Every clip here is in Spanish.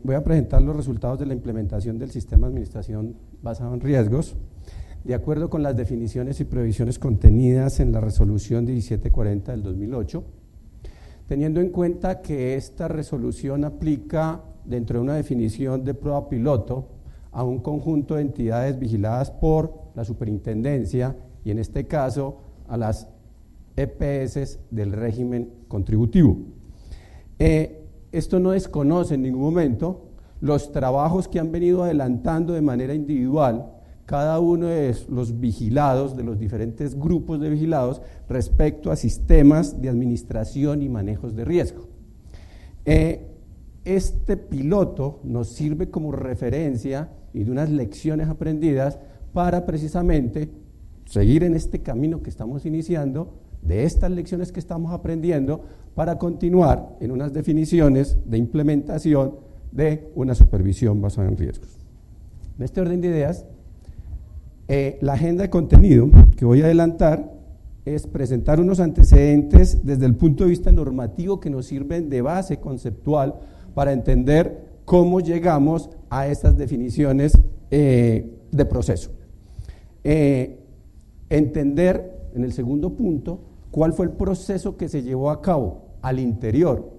Voy a presentar los resultados de la implementación del sistema de administración basado en riesgos, de acuerdo con las definiciones y previsiones contenidas en la resolución 1740 del 2008, teniendo en cuenta que esta resolución aplica dentro de una definición de prueba piloto a un conjunto de entidades vigiladas por la superintendencia y en este caso a las EPS del régimen contributivo. Esto no desconoce en ningún momento los trabajos que han venido adelantando de manera individual cada uno de los vigilados, de los diferentes grupos de vigilados respecto a sistemas de administración y manejos de riesgo. Este piloto nos sirve como referencia y de unas lecciones aprendidas para precisamente seguir en este camino que estamos iniciando, de estas lecciones que estamos aprendiendo, para continuar en unas definiciones de implementación de una supervisión basada en riesgos. En este orden de ideas, la agenda de contenido que voy a adelantar es presentar unos antecedentes desde el punto de vista normativo que nos sirven de base conceptual para entender cómo llegamos a estas definiciones de proceso. Entender, en el segundo punto, cuál fue el proceso que se llevó a cabo al interior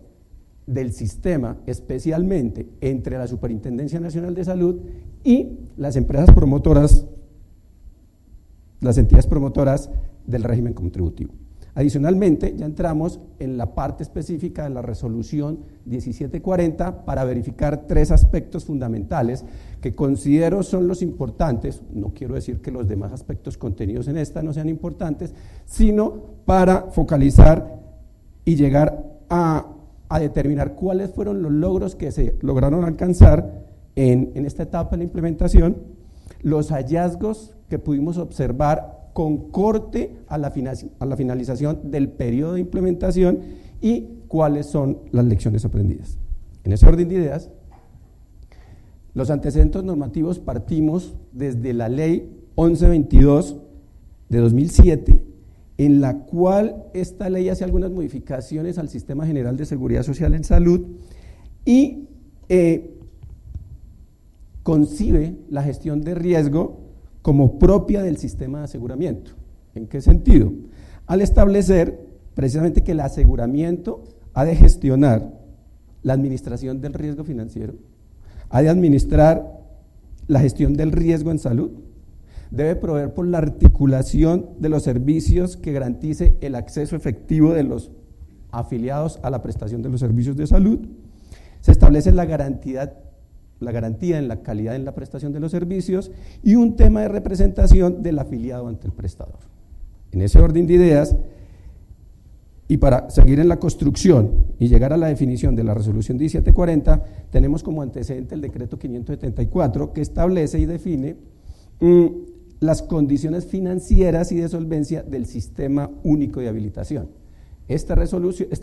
del sistema, especialmente entre la Superintendencia Nacional de Salud y las empresas promotoras, las entidades promotoras del régimen contributivo. Adicionalmente, ya entramos en la parte específica de la resolución 1740 para verificar tres aspectos fundamentales que considero son los importantes. No quiero decir que los demás aspectos contenidos en esta no sean importantes, sino para focalizar y llegar a determinar cuáles fueron los logros que se lograron alcanzar en esta etapa de la implementación, los hallazgos que pudimos observar con corte a la finalización del periodo de implementación y cuáles son las lecciones aprendidas. En ese orden de ideas, los antecedentes normativos partimos desde la ley 1122 de 2007, en la cual esta ley hace algunas modificaciones al Sistema General de Seguridad Social en Salud y concibe la gestión de riesgo como propia del sistema de aseguramiento. ¿En qué sentido? Al establecer precisamente que el aseguramiento ha de gestionar la administración del riesgo financiero, ha de administrar la gestión del riesgo en salud, debe proveer por la articulación de los servicios que garantice el acceso efectivo de los afiliados a la prestación de los servicios de salud, se establece la garantía en la calidad en la prestación de los servicios y un tema de representación del afiliado ante el prestador. En ese orden de ideas, y para seguir en la construcción y llegar a la definición de la resolución 1740, tenemos como antecedente el decreto 574 que establece y define las condiciones financieras y de solvencia del sistema único de habilitación. Este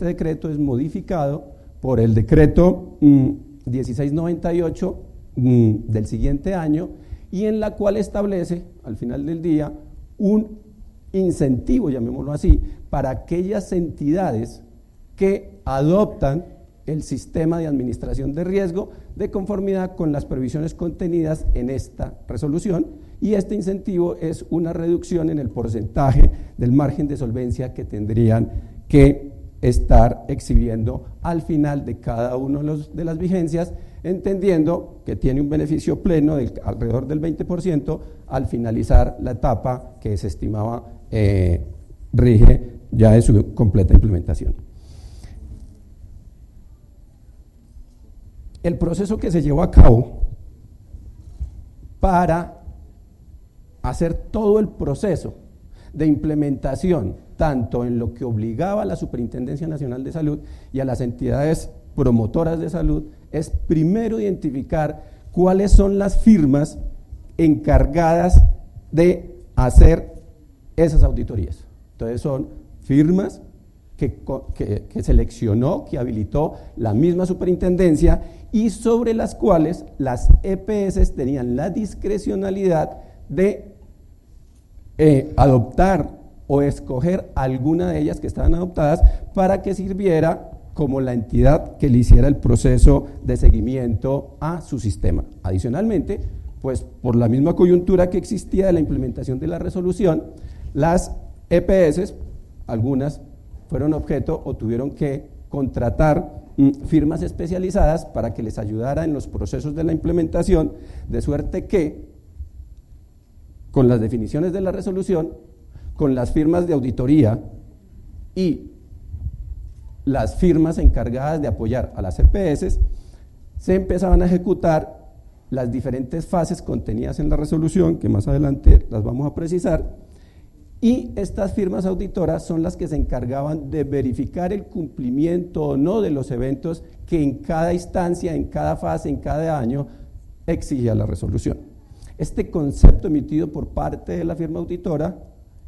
decreto es modificado por el decreto 1698 del siguiente año y en la cual establece al final del día un incentivo, llamémoslo así, para aquellas entidades que adoptan el sistema de administración de riesgo de conformidad con las previsiones contenidas en esta resolución, y este incentivo es una reducción en el porcentaje del margen de solvencia que tendrían que estar exhibiendo al final de cada uno de las vigencias, entendiendo que tiene un beneficio pleno de alrededor del 20% al finalizar la etapa que se estimaba rige ya de su completa implementación. El proceso que se llevó a cabo para hacer todo el proceso de implementación, tanto en lo que obligaba a la Superintendencia Nacional de Salud y a las entidades promotoras de salud, es primero identificar cuáles son las firmas encargadas de hacer esas auditorías. Entonces son firmas que seleccionó, que habilitó la misma superintendencia y sobre las cuales las EPS tenían la discrecionalidad de adoptar o escoger alguna de ellas que estaban adoptadas para que sirviera como la entidad que le hiciera el proceso de seguimiento a su sistema. Adicionalmente, pues por la misma coyuntura que existía de la implementación de la resolución, las EPS, algunas fueron objeto o tuvieron que contratar firmas especializadas para que les ayudara en los procesos de la implementación, de suerte que con las definiciones de la resolución, con las firmas de auditoría y las firmas encargadas de apoyar a las EPS, se empezaban a ejecutar las diferentes fases contenidas en la resolución, que más adelante las vamos a precisar, y estas firmas auditoras son las que se encargaban de verificar el cumplimiento o no de los eventos que en cada instancia, en cada fase, en cada año exigía la resolución. Este concepto emitido por parte de la firma auditora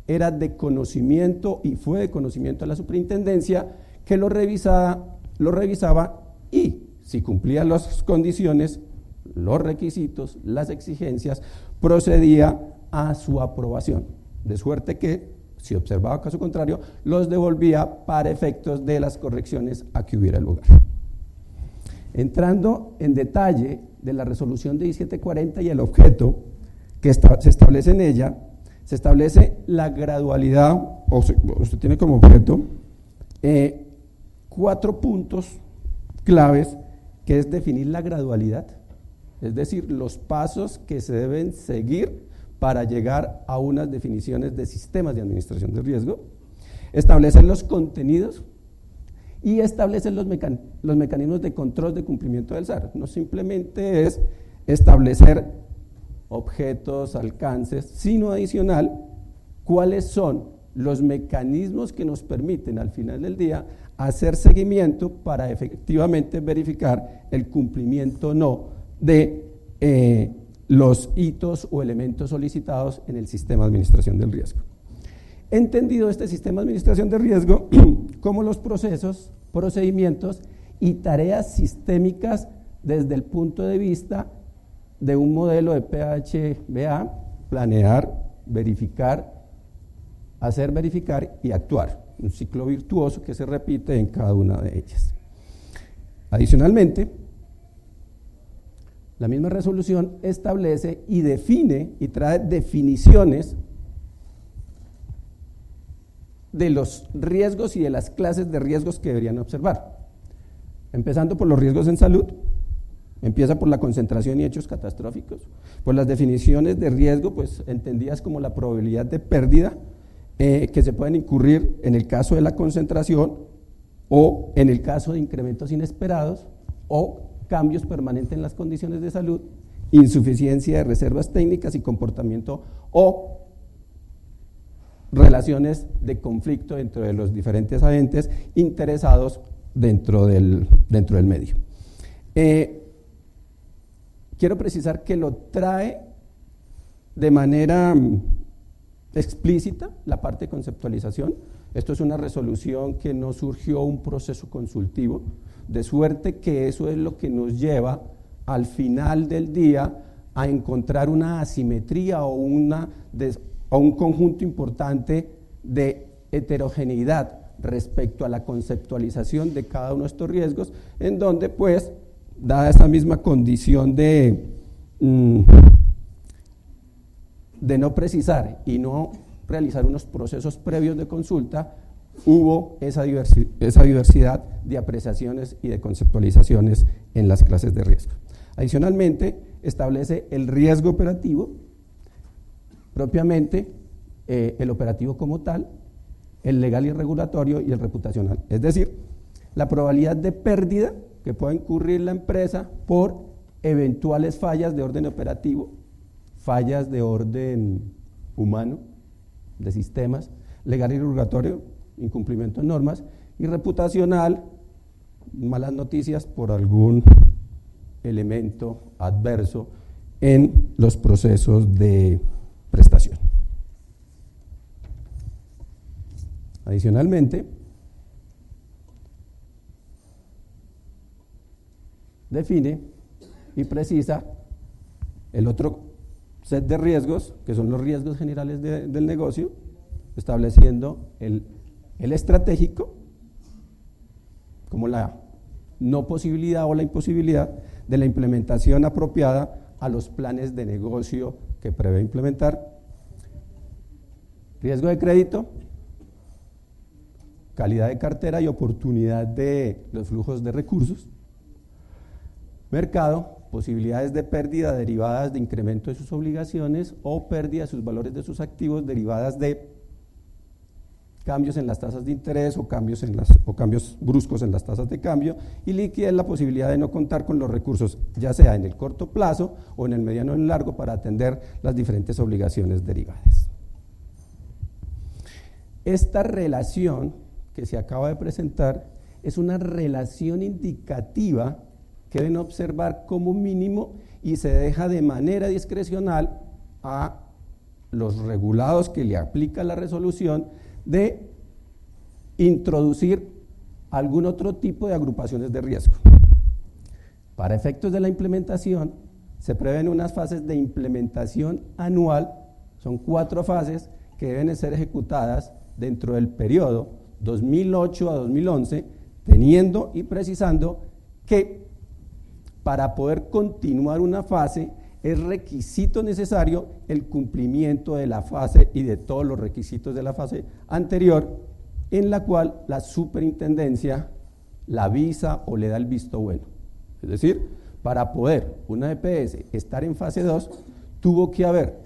era de conocimiento y fue de conocimiento de la superintendencia, que lo revisaba y si cumplía las condiciones, los requisitos, las exigencias, procedía a su aprobación, de suerte que, si observaba caso contrario, los devolvía para efectos de las correcciones a que hubiera lugar. Entrando en detalle de la resolución de I-740 y el objeto que se establece en ella, se establece la gradualidad, usted tiene como objeto 4 puntos claves, que es definir la gradualidad, es decir, los pasos que se deben seguir para llegar a unas definiciones de sistemas de administración de riesgo, establecer los contenidos y establecer los mecanismos de control de cumplimiento del SAR. No simplemente es establecer objetos, alcances, sino adicional, cuáles son los mecanismos que nos permiten al final del día hacer seguimiento para efectivamente verificar el cumplimiento o no de los hitos o elementos solicitados en el sistema de administración del riesgo. Entendido este sistema de administración de riesgo como los procesos, procedimientos y tareas sistémicas desde el punto de vista de un modelo de PHBA: planear, verificar, hacer verificar y actuar. Un ciclo virtuoso que se repite en cada una de ellas. Adicionalmente, la misma resolución establece y define y trae definiciones de los riesgos y de las clases de riesgos que deberían observar. Empezando por los riesgos en salud, empieza por la concentración y hechos catastróficos, por las definiciones de riesgo, pues entendidas como la probabilidad de pérdida que se pueden incurrir en el caso de la concentración o en el caso de incrementos inesperados o cambios permanentes en las condiciones de salud, insuficiencia de reservas técnicas y comportamiento o relaciones de conflicto entre los diferentes agentes interesados dentro del medio. Quiero precisar que lo trae de manera explícita la parte de conceptualización. Esto es una resolución que no surgió un proceso consultivo, de suerte que eso es lo que nos lleva al final del día a encontrar una asimetría o un conjunto importante de heterogeneidad respecto a la conceptualización de cada uno de estos riesgos, en donde pues, dada esa misma condición de no precisar y no realizar unos procesos previos de consulta, hubo esa diversidad de apreciaciones y de conceptualizaciones en las clases de riesgo. Adicionalmente, establece el riesgo operativo, propiamente el operativo como tal, el legal y regulatorio y el reputacional. Es decir, la probabilidad de pérdida que pueda incurrir la empresa por eventuales fallas de orden operativo, fallas de orden humano, de sistemas, legal y regulatorio, incumplimiento de normas, y reputacional, malas noticias por algún elemento adverso en los procesos de prestación. Adicionalmente, define y precisa el otro set de riesgos, que son los riesgos generales del negocio, estableciendo el estratégico, como la no posibilidad o la imposibilidad de la implementación apropiada a los planes de negocio que prevé implementar. Riesgo de crédito, calidad de cartera y oportunidad de los flujos de recursos. Mercado, posibilidades de pérdida derivadas de incremento de sus obligaciones o pérdida de sus valores de sus activos derivadas de cambios en las tasas de interés o cambios bruscos en las tasas de cambio. Y liquidez, la posibilidad de no contar con los recursos, ya sea en el corto plazo o en el mediano o en el largo, para atender las diferentes obligaciones derivadas. Esta relación que se acaba de presentar es una relación indicativa que deben observar como mínimo y se deja de manera discrecional a los regulados que le aplica la resolución de introducir algún otro tipo de agrupaciones de riesgo. Para efectos de la implementación, se prevén unas fases de implementación anual, son 4 fases que deben ser ejecutadas dentro del periodo 2008 a 2011, teniendo y precisando que para poder continuar una fase es requisito necesario el cumplimiento de la fase y de todos los requisitos de la fase anterior, en la cual la superintendencia la avisa o le da el visto bueno. Es decir, para poder una EPS estar en fase 2, tuvo que haber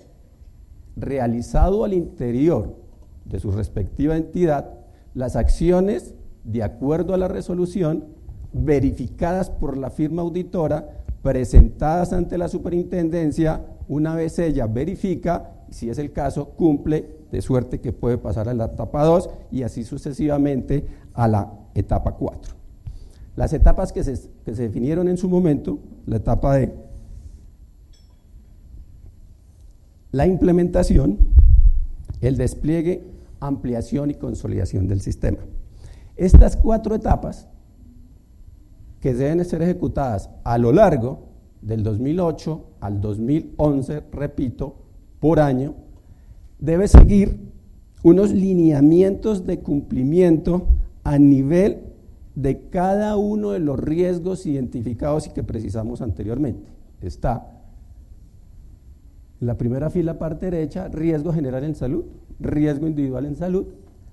realizado al interior de su respectiva entidad las acciones de acuerdo a la resolución, verificadas por la firma auditora, presentadas ante la superintendencia. Una vez ella verifica, si es el caso, cumple, de suerte que puede pasar a la etapa 2 y así sucesivamente a la etapa 4. Las etapas que se definieron en su momento, la etapa de la implementación, el despliegue, ampliación y consolidación del sistema. Estas 4 etapas, que deben ser ejecutadas a lo largo del 2008 al 2011, repito, por año, debe seguir unos lineamientos de cumplimiento a nivel de cada uno de los riesgos identificados y que precisamos anteriormente. Está en la primera fila, parte derecha, riesgo general en salud, riesgo individual en salud,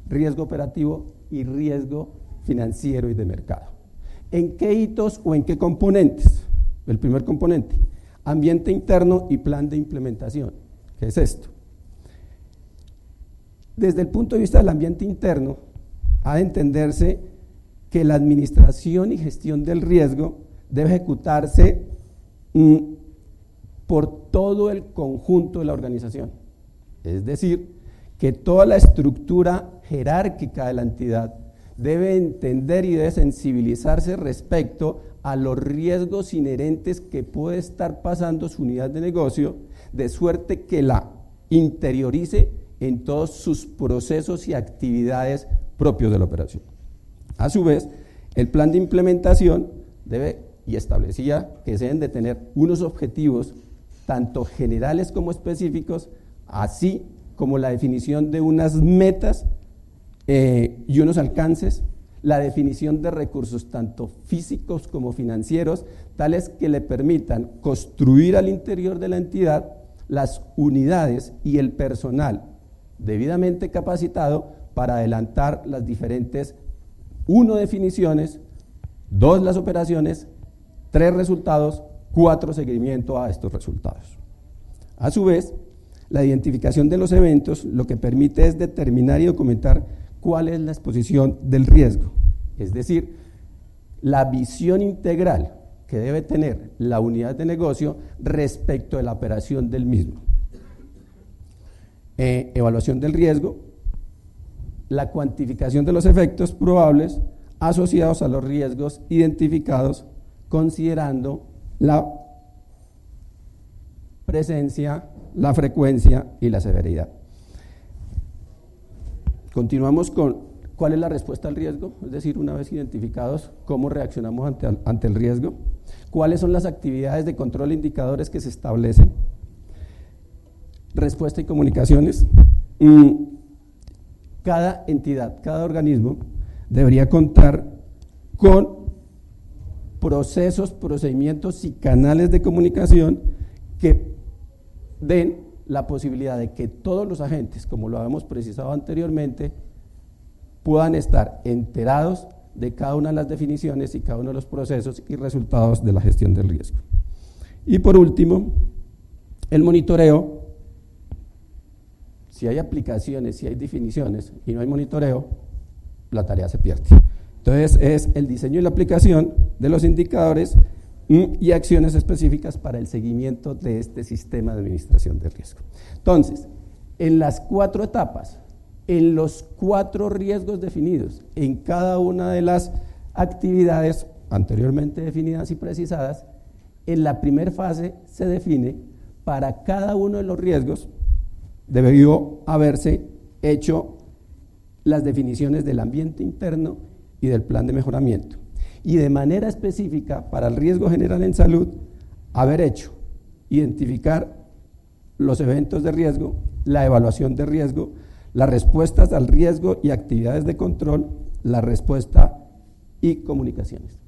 riesgo operativo y riesgo financiero y de mercado. ¿En qué hitos o en qué componentes? El primer componente, ambiente interno y plan de implementación. ¿Qué es esto? Desde el punto de vista del ambiente interno, ha de entenderse que la administración y gestión del riesgo debe ejecutarse por todo el conjunto de la organización. Es decir, que toda la estructura jerárquica de la entidad debe entender y debe sensibilizarse respecto a los riesgos inherentes que puede estar pasando su unidad de negocio, de suerte que la interiorice en todos sus procesos y actividades propios de la operación. A su vez, el plan de implementación debe, y establecía que se deben de tener unos objetivos tanto generales como específicos, así como la definición de unas metas y unos alcances, la definición de recursos tanto físicos como financieros, tales que le permitan construir al interior de la entidad las unidades y el personal debidamente capacitado para adelantar las diferentes 1 definiciones, 2 las operaciones, 3 resultados, 4 seguimiento a estos resultados. A su vez, la identificación de los eventos lo que permite es determinar y documentar cuál es la exposición del riesgo, es decir, la visión integral que debe tener la unidad de negocio respecto de la operación del mismo. Evaluación del riesgo, la cuantificación de los efectos probables asociados a los riesgos identificados, considerando la presencia, la frecuencia y la severidad. Continuamos con cuál es la respuesta al riesgo, es decir, una vez identificados, cómo reaccionamos ante el riesgo, cuáles son las actividades de control e indicadores que se establecen, respuesta y comunicaciones. Cada entidad, cada organismo debería contar con procesos, procedimientos y canales de comunicación que den la posibilidad de que todos los agentes, como lo habíamos precisado anteriormente, puedan estar enterados de cada una de las definiciones y cada uno de los procesos y resultados de la gestión del riesgo. Y por último, el monitoreo. Si hay aplicaciones, si hay definiciones y no hay monitoreo, la tarea se pierde. Entonces es el diseño y la aplicación de los indicadores y acciones específicas para el seguimiento de este sistema de administración de riesgo. Entonces, en las 4 etapas, en los 4 riesgos definidos, en cada una de las actividades anteriormente definidas y precisadas, en la primera fase se define para cada uno de los riesgos debió haberse hecho las definiciones del ambiente interno y del plan de mejoramiento. Y de manera específica, para el riesgo general en salud, haber hecho, identificar los eventos de riesgo, la evaluación de riesgo, las respuestas al riesgo y actividades de control, la respuesta y comunicaciones.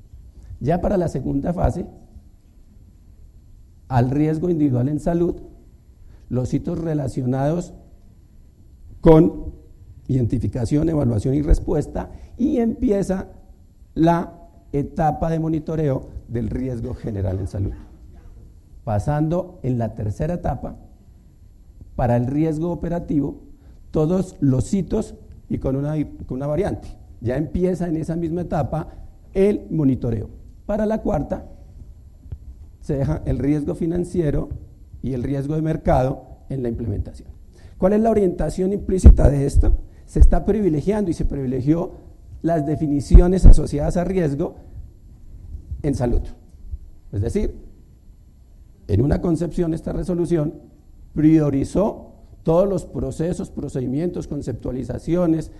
Ya para la segunda fase, al riesgo individual en salud, los hitos relacionados con identificación, evaluación y respuesta, y empieza la etapa de monitoreo del riesgo general en salud. Pasando en la tercera etapa, para el riesgo operativo, todos los hitos y con una variante. Ya empieza en esa misma etapa el monitoreo. Para la cuarta, se deja el riesgo financiero y el riesgo de mercado en la implementación. ¿Cuál es la orientación implícita de esto? Se está privilegiando y se privilegió las definiciones asociadas a riesgo en salud. Es decir, en una concepción esta resolución priorizó todos los procesos, procedimientos, conceptualizaciones,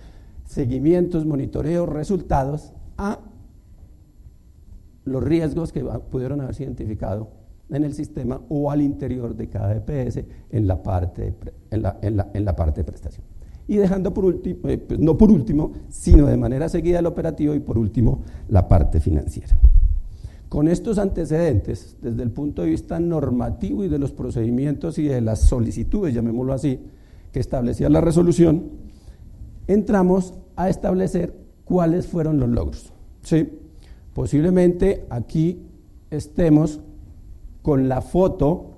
seguimientos, monitoreos, resultados a los riesgos que pudieron haberse identificado en el sistema o al interior de cada EPS en la parte de prestación. Y dejando por último, no por último, sino de manera seguida el operativo y por último la parte financiera. Con estos antecedentes, desde el punto de vista normativo y de los procedimientos y de las solicitudes, llamémoslo así, que establecía la resolución, entramos a establecer cuáles fueron los logros. ¿Sí? Posiblemente aquí estemos con la foto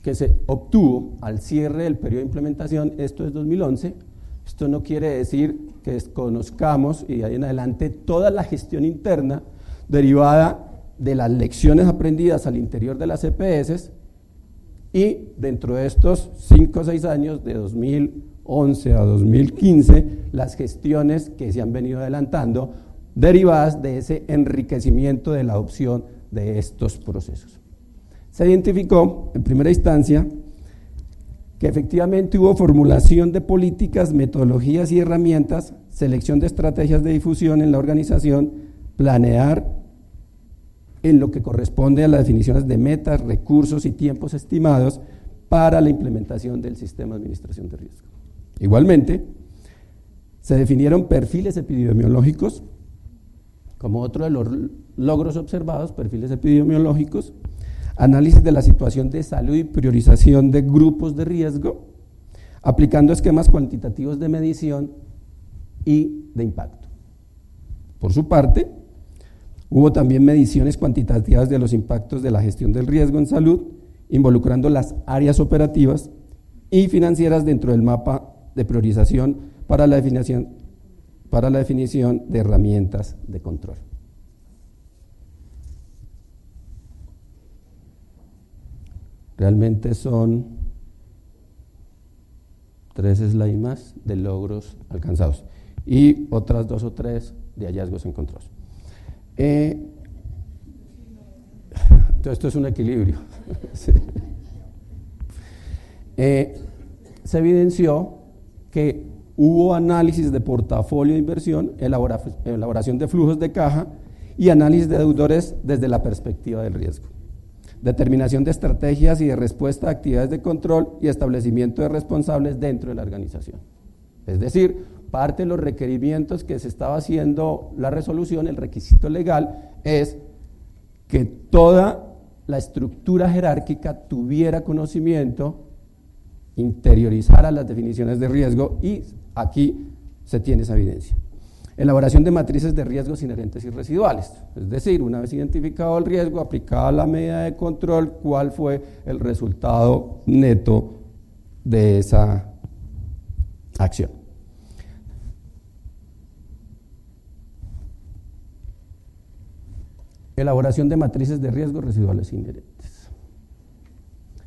que se obtuvo al cierre del periodo de implementación. Esto es 2011. Esto no quiere decir que desconozcamos y de ahí en adelante toda la gestión interna derivada de las lecciones aprendidas al interior de las EPS, y dentro de estos 5 o 6 años, de 2011 a 2015, las gestiones que se han venido adelantando derivadas de ese enriquecimiento de la adopción de estos procesos. Se identificó en primera instancia que efectivamente hubo formulación de políticas, metodologías y herramientas, selección de estrategias de difusión en la organización, planear en lo que corresponde a las definiciones de metas, recursos y tiempos estimados para la implementación del sistema de administración de riesgo. Igualmente, se definieron perfiles epidemiológicos, como otro de los logros observados, perfiles epidemiológicos, análisis de la situación de salud y priorización de grupos de riesgo, aplicando esquemas cuantitativos de medición y de impacto. Por su parte, hubo también mediciones cuantitativas de los impactos de la gestión del riesgo en salud, involucrando las áreas operativas y financieras dentro del mapa de priorización para la definición de herramientas de control. Realmente son 3 slides más de logros alcanzados y otras 2 o 3 de hallazgos encontrados. Entonces, esto es un equilibrio. Sí. Se evidenció que hubo análisis de portafolio de inversión, elaboración de flujos de caja y análisis de deudores desde la perspectiva del riesgo, determinación de estrategias y de respuesta a actividades de control y establecimiento de responsables dentro de la organización. Es decir, parte de los requerimientos que se estaba haciendo la resolución, el requisito legal, es que toda la estructura jerárquica tuviera conocimiento, interiorizara las definiciones de riesgo, y aquí se tiene esa evidencia. Elaboración de matrices de riesgos inherentes y residuales, es decir, una vez identificado el riesgo, aplicada la medida de control, cuál fue el resultado neto de esa acción. Elaboración de matrices de riesgos residuales inherentes.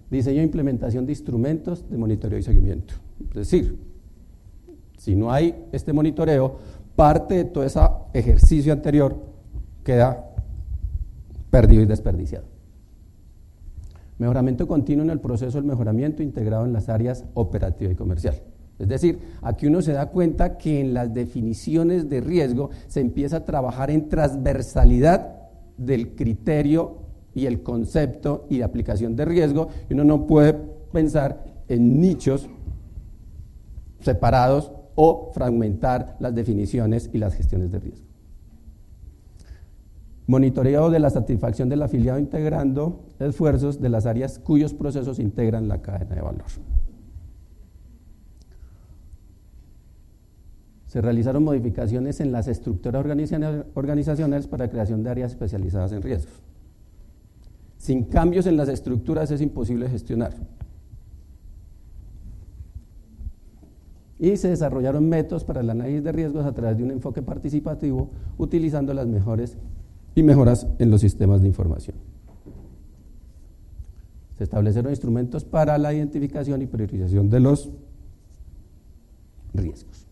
Diseño e implementación de instrumentos de monitoreo y seguimiento. Es decir, si no hay este monitoreo, parte de todo ese ejercicio anterior queda perdido y desperdiciado. Mejoramiento continuo en el proceso del mejoramiento integrado en las áreas operativa y comercial. Es decir, aquí uno se da cuenta que en las definiciones de riesgo se empieza a trabajar en transversalidad del criterio y el concepto y la aplicación de riesgo, y uno no puede pensar en nichos separados o fragmentar las definiciones y las gestiones de riesgo. Monitoreo de la satisfacción del afiliado integrando esfuerzos de las áreas cuyos procesos integran la cadena de valor. Se realizaron modificaciones en las estructuras organizacionales para la creación de áreas especializadas en riesgos. Sin cambios en las estructuras es imposible gestionar. Y se desarrollaron métodos para el análisis de riesgos a través de un enfoque participativo, utilizando las mejores y mejoras en los sistemas de información. Se establecieron instrumentos para la identificación y priorización de los riesgos.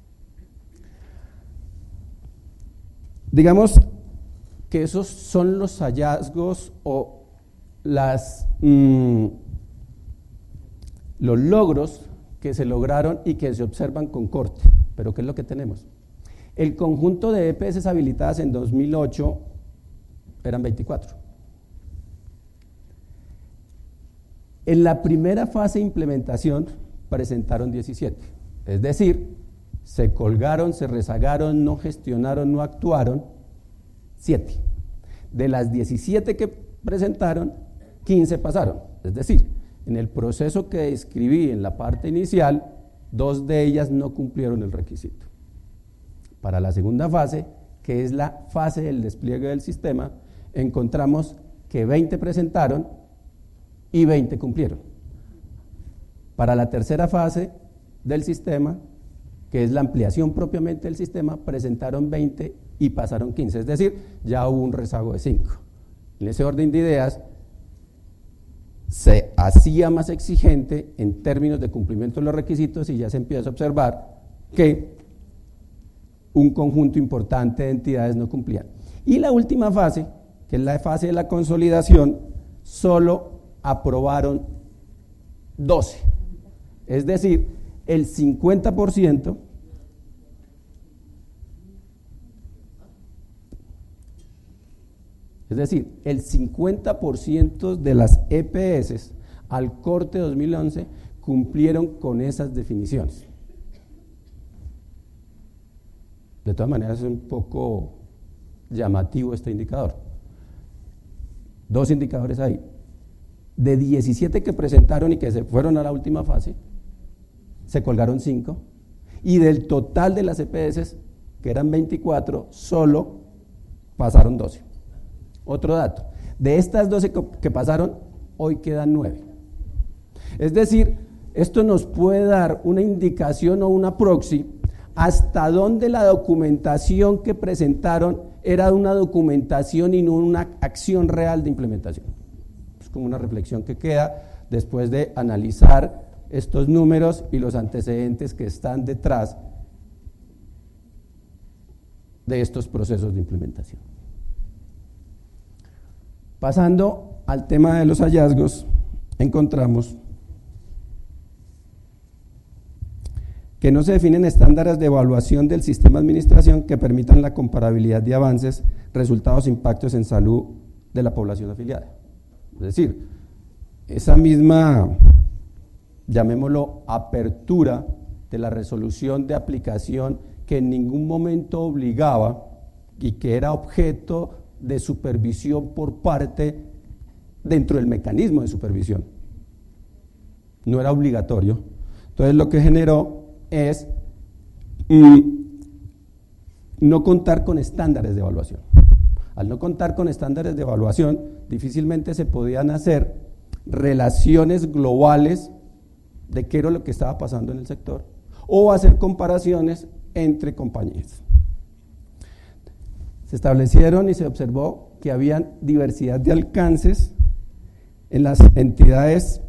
Digamos que esos son los hallazgos o los logros que se lograron y que se observan con corte. Pero ¿qué es lo que tenemos? El conjunto de EPS habilitadas en 2008 eran 24. En la primera fase de implementación presentaron 17. Es decir, se colgaron, se rezagaron, no gestionaron, no actuaron 7. De las 17 que presentaron, 15 pasaron. Es decir, en el proceso que describí en la parte inicial, 2 de ellas no cumplieron el requisito. Para la segunda fase, que es la fase del despliegue del sistema, encontramos que 20 presentaron y 20 cumplieron. Para la tercera fase del sistema, que es la ampliación propiamente del sistema, presentaron 20 y pasaron 15, es decir, ya hubo un rezago de 5. En ese orden de ideas, se hacía más exigente en términos de cumplimiento de los requisitos y ya se empieza a observar que un conjunto importante de entidades no cumplían. Y la última fase, que es la fase de la consolidación, solo aprobaron 12. Es decir, el 50% de las EPS al corte 2011 cumplieron con esas definiciones. De todas maneras es un poco llamativo este indicador. 2 indicadores ahí. De 17 que presentaron y que se fueron a la última fase, se colgaron 5, y del total de las EPS, que eran 24, solo pasaron 12. Otro dato, de estas 12 que pasaron, hoy quedan 9. Es decir, esto nos puede dar una indicación o una proxy hasta dónde la documentación que presentaron era una documentación y no una acción real de implementación. Es como una reflexión que queda después de analizar estos números y los antecedentes que están detrás de estos procesos de implementación. Pasando al tema de los hallazgos, encontramos que no se definen estándares de evaluación del sistema de administración que permitan la comparabilidad de avances, resultados e impactos en salud de la población afiliada. Es decir, esa misma, llamémoslo, apertura de la resolución de aplicación que en ningún momento obligaba y que era objeto de supervisión por parte dentro del mecanismo de supervisión. No era obligatorio. Entonces lo que generó es no contar con estándares de evaluación. Al no contar con estándares de evaluación, difícilmente se podían hacer relaciones globales de qué era lo que estaba pasando en el sector o hacer comparaciones entre compañías. Se establecieron y se observó que había diversidad de alcances en las entidades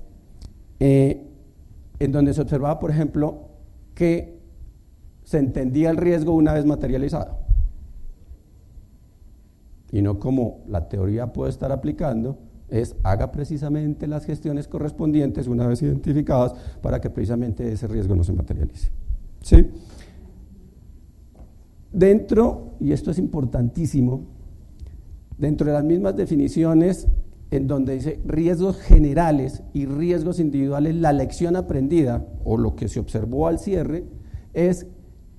en donde se observaba, por ejemplo, que se entendía el riesgo una vez materializado. Y no como la teoría puede estar aplicando, es haga precisamente las gestiones correspondientes una vez identificadas para que precisamente ese riesgo no se materialice. ¿Sí? Dentro, y esto es importantísimo, dentro de las mismas definiciones en donde dice riesgos generales y riesgos individuales, la lección aprendida o lo que se observó al cierre es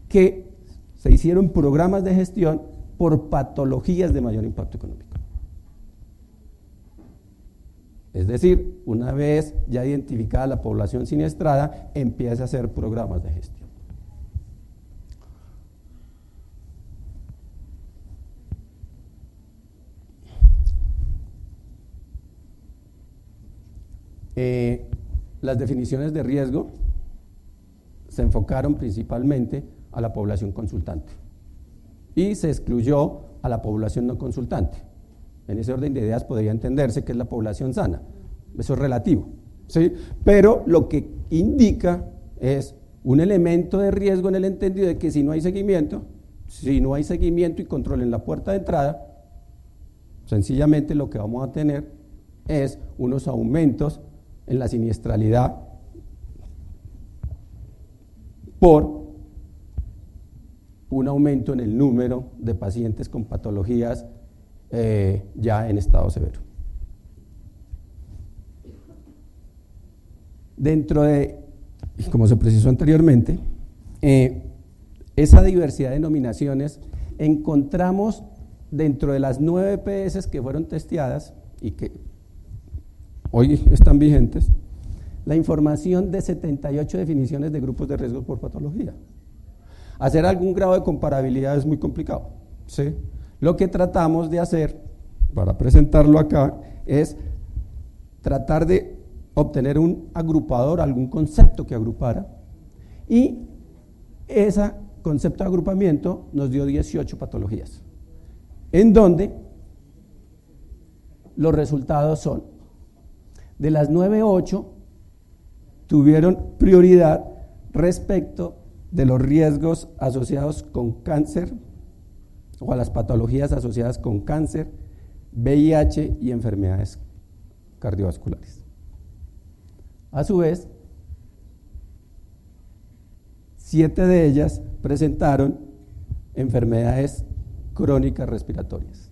que se hicieron programas de gestión por patologías de mayor impacto económico. Es decir, una vez ya identificada la población siniestrada, empieza a hacer programas de gestión. Las definiciones de riesgo se enfocaron principalmente a la población consultante y se excluyó a la población no consultante. En ese orden de ideas podría entenderse que es la población sana, eso es relativo, ¿sí? Pero lo que indica es un elemento de riesgo en el entendido de que si no hay seguimiento y control en la puerta de entrada, sencillamente lo que vamos a tener es unos aumentos en la siniestralidad por un aumento en el número de pacientes con patologías ya en estado severo. Dentro de, como se precisó anteriormente, esa diversidad de denominaciones encontramos dentro de las 9 EPS que fueron testeadas y que hoy están vigentes, la información de 78 definiciones de grupos de riesgo por patología. Hacer algún grado de comparabilidad es muy complicado, ¿sí? Lo que tratamos de hacer, para presentarlo acá, es tratar de obtener un agrupador, algún concepto que agrupara, y ese concepto de agrupamiento nos dio 18 patologías, en donde los resultados son, de las 9, 8 tuvieron prioridad respecto de los riesgos asociados con cáncer o a las patologías asociadas con cáncer, VIH y enfermedades cardiovasculares. A su vez, 7 de ellas presentaron enfermedades crónicas respiratorias.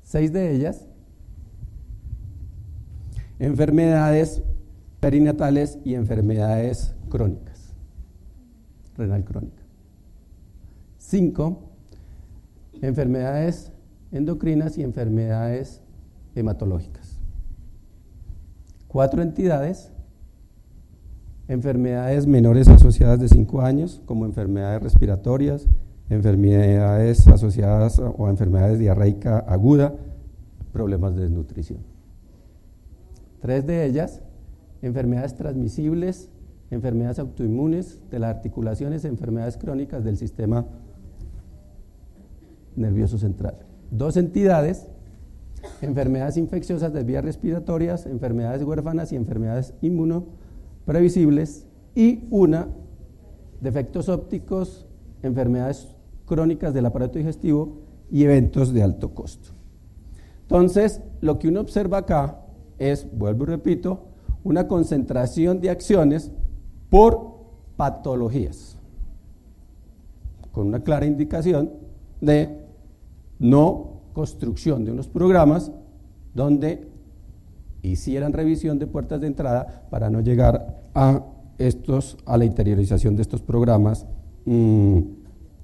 6 de ellas, enfermedades perinatales y enfermedades crónicas, renal crónica. 5, enfermedades endocrinas y enfermedades hematológicas. 4 entidades, enfermedades menores asociadas de 5 años, como enfermedades respiratorias, enfermedades asociadas o enfermedades diarreica aguda, problemas de desnutrición. 3 de ellas, enfermedades transmisibles, enfermedades autoinmunes de las articulaciones, enfermedades crónicas del sistema nervioso central. 2 entidades, enfermedades infecciosas de vías respiratorias, enfermedades huérfanas y enfermedades inmunoprevisibles, y 1, defectos ópticos, enfermedades crónicas del aparato digestivo y eventos de alto costo. Entonces, lo que uno observa acá es, vuelvo y repito, una concentración de acciones por patologías, con una clara indicación de no construcción de unos programas donde hicieran revisión de puertas de entrada para no llegar a la interiorización de estos programas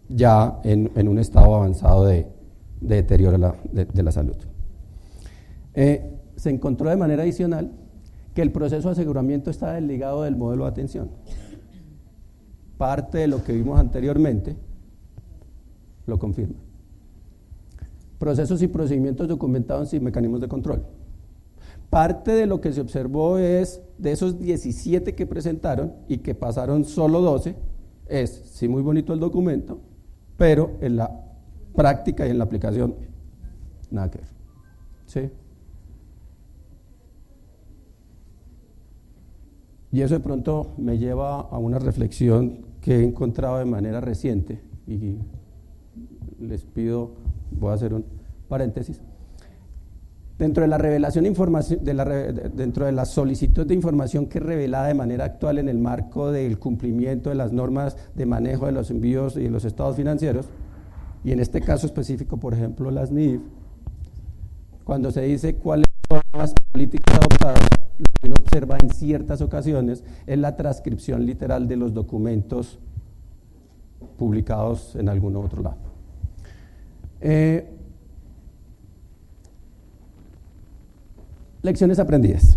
ya en un estado avanzado de deterioro de la salud. Se encontró de manera adicional que el proceso de aseguramiento está desligado del modelo de atención. Parte de lo que vimos anteriormente lo confirma. Procesos y procedimientos documentados sin mecanismos de control. Parte de lo que se observó es, de esos 17 que presentaron y que pasaron solo 12, es, sí, muy bonito el documento, pero en la práctica y en la aplicación, nada que ver. ¿Sí? Y eso de pronto me lleva a una reflexión que he encontrado de manera reciente, y les pido, voy a hacer un paréntesis. Dentro de la revelación de información, dentro de la solicitud de información que es revelada de manera actual en el marco del cumplimiento de las normas de manejo de los envíos y de los estados financieros, y en este caso específico, por ejemplo, las NIF, cuando se dice cuáles son las políticas adoptadas, lo que uno observa en ciertas ocasiones es la transcripción literal de los documentos publicados en algún otro lado. Lecciones aprendidas,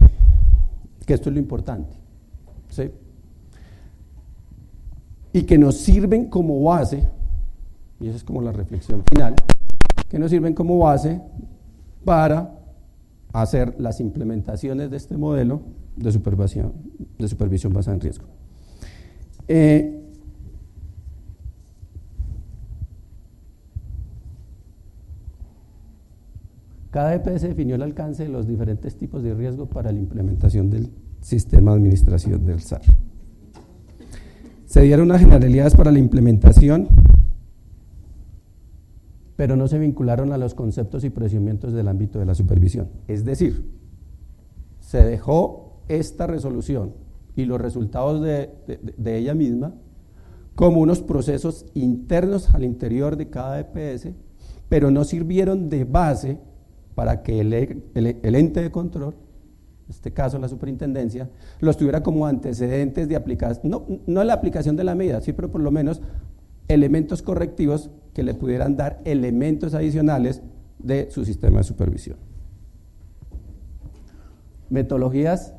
que esto es lo importante, ¿sí? Y que nos sirven como base, y esa es como la reflexión final, que nos sirven como base para hacer las implementaciones de este modelo de supervisión basada en riesgo. Cada EPS definió el alcance de los diferentes tipos de riesgo para la implementación del sistema de administración del SAR. Se dieron unas generalidades para la implementación, pero no se vincularon a los conceptos y procedimientos del ámbito de la supervisión. Es decir, se dejó esta resolución y los resultados de ella misma como unos procesos internos al interior de cada EPS, pero no sirvieron de base para que el ente de control, en este caso la superintendencia, los tuviera como antecedentes de aplicación, no la aplicación de la medida, sí, pero por lo menos elementos correctivos que le pudieran dar elementos adicionales de su sistema de supervisión. Metodologías.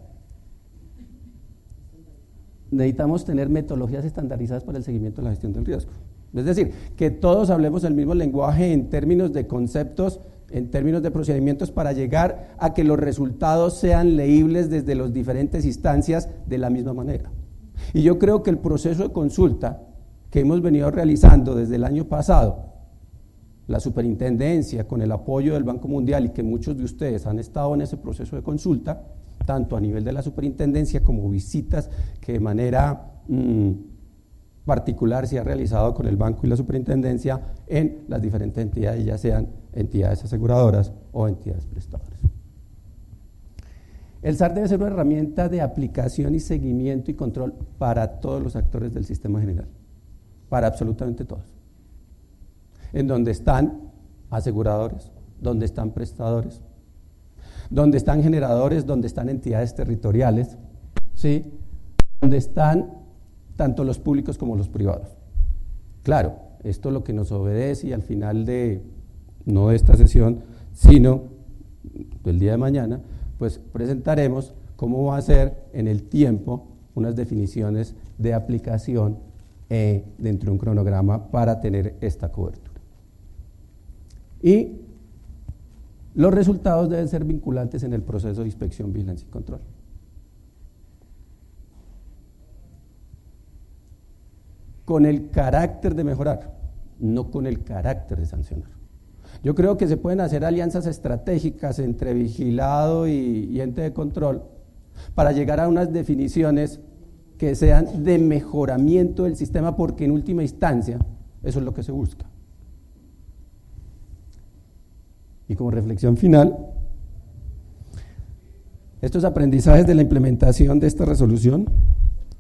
Necesitamos tener metodologías estandarizadas para el seguimiento de la gestión del riesgo. Es decir, que todos hablemos el mismo lenguaje en términos de conceptos, en términos de procedimientos, para llegar a que los resultados sean leíbles desde las diferentes instancias de la misma manera. Y yo creo que el proceso de consulta que hemos venido realizando desde el año pasado, la superintendencia con el apoyo del Banco Mundial, y que muchos de ustedes han estado en ese proceso de consulta, tanto a nivel de la superintendencia como visitas que de manera particular se ha realizado con el banco y la superintendencia en las diferentes entidades, ya sean entidades aseguradoras o entidades prestadoras. El SAR debe ser una herramienta de aplicación y seguimiento y control para todos los actores del sistema general, para absolutamente todos, en donde están aseguradores, donde están prestadores, donde están generadores, donde están entidades territoriales, ¿sí? Donde están tanto los públicos como los privados. Claro, esto es lo que nos obedece, y al final no de esta sesión, sino del día de mañana, pues presentaremos cómo va a ser en el tiempo unas definiciones de aplicación dentro de un cronograma para tener esta cobertura. Y los resultados deben ser vinculantes en el proceso de inspección, vigilancia y control. Con el carácter de mejorar, no con el carácter de sancionar. Yo creo que se pueden hacer alianzas estratégicas entre vigilado y ente de control para llegar a unas definiciones que sean de mejoramiento del sistema, porque en última instancia eso es lo que se busca. Y como reflexión final, estos aprendizajes de la implementación de esta resolución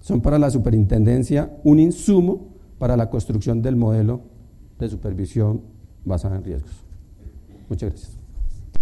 son para la superintendencia un insumo para la construcción del modelo de supervisión basada en riesgos. Muchas gracias.